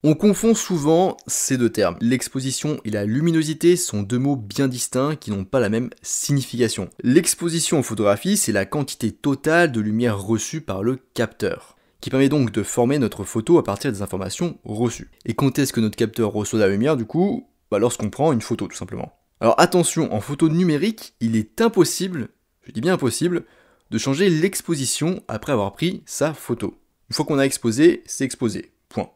On confond souvent ces deux termes. L'exposition et la luminosité sont deux mots bien distincts qui n'ont pas la même signification. L'exposition en photographie, c'est la quantité totale de lumière reçue par le capteur, qui permet donc de former notre photo à partir des informations reçues. Et quand est-ce que notre capteur reçoit la lumière du coup ? Lorsqu'on prend une photo tout simplement. Alors attention, en photo numérique, il est impossible, je dis bien impossible, de changer l'exposition après avoir pris sa photo. Une fois qu'on a exposé, c'est exposé. Point.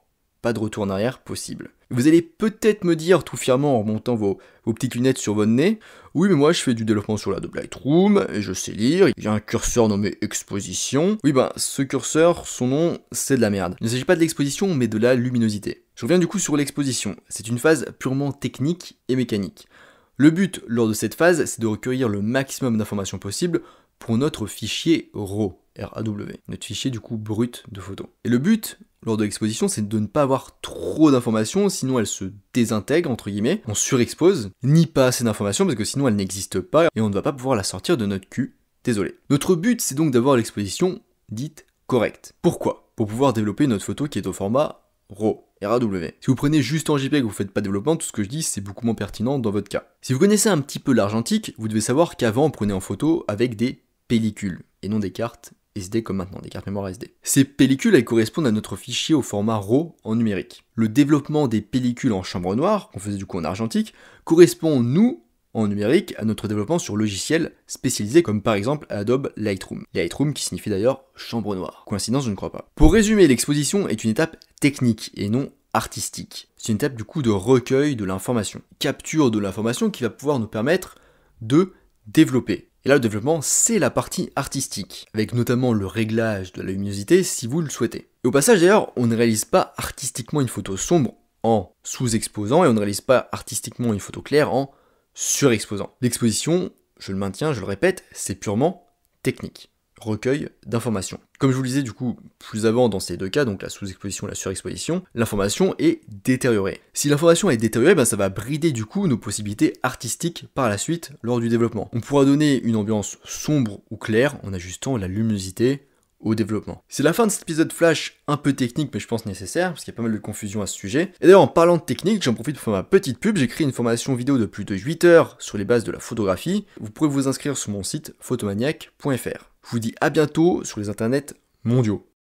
Pas de retour en arrière possible. Vous allez peut-être me dire tout fièrement en remontant vos petites lunettes sur votre nez, oui mais moi je fais du développement sur l'Adobe Lightroom, et je sais lire, il y a un curseur nommé exposition. Oui ce curseur, son nom, c'est de la merde. Il ne s'agit pas de l'exposition mais de la luminosité. Je reviens du coup sur l'exposition. C'est une phase purement technique et mécanique. Le but lors de cette phase, c'est de recueillir le maximum d'informations possibles pour notre fichier RAW, R-A-W, notre fichier du coup brut de photo. Et le but, lors de l'exposition, c'est de ne pas avoir trop d'informations, sinon elle se désintègre, entre guillemets, on surexpose, ni pas assez d'informations, parce que sinon elle n'existe pas, et on ne va pas pouvoir la sortir de notre cul, désolé. Notre but, c'est donc d'avoir l'exposition dite correcte. Pourquoi ? Pour pouvoir développer notre photo qui est au format RAW, RAW. Si vous prenez juste en JPEG et que vous faites pas de développement, tout ce que je dis c'est beaucoup moins pertinent dans votre cas. Si vous connaissez un petit peu l'argentique, vous devez savoir qu'avant on prenait en photo avec des pellicules, et non des cartes SD comme maintenant, des cartes mémoire SD. Ces pellicules, elles correspondent à notre fichier au format RAW en numérique. Le développement des pellicules en chambre noire, qu'on faisait du coup en argentique, correspond, nous, en numérique, à notre développement sur logiciels spécialisés comme par exemple Adobe Lightroom. Lightroom qui signifie d'ailleurs chambre noire. Coïncidence, je ne crois pas. Pour résumer, l'exposition est une étape technique et non artistique. C'est une étape du coup de recueil de l'information, capture de l'information qui va pouvoir nous permettre de développer. Et là, le développement, c'est la partie artistique, avec notamment le réglage de la luminosité si vous le souhaitez. Et au passage d'ailleurs, on ne réalise pas artistiquement une photo sombre en sous-exposant, et on ne réalise pas artistiquement une photo claire en surexposant. L'exposition, je le maintiens, je le répète, c'est purement technique. Recueil d'informations. Comme je vous le disais du coup plus avant dans ces deux cas, donc la sous-exposition et la surexposition, l'information est détériorée. Si l'information est détériorée, ça va brider du coup nos possibilités artistiques par la suite lors du développement. On pourra donner une ambiance sombre ou claire en ajustant la luminosité au développement. C'est la fin de cet épisode flash un peu technique mais je pense nécessaire parce qu'il y a pas mal de confusion à ce sujet. Et d'ailleurs en parlant de technique, j'en profite pour faire ma petite pub, j'ai créé une formation vidéo de plus de 8 heures sur les bases de la photographie. Vous pourrez vous inscrire sur mon site photomaniac.fr. Je vous dis à bientôt sur les internets mondiaux.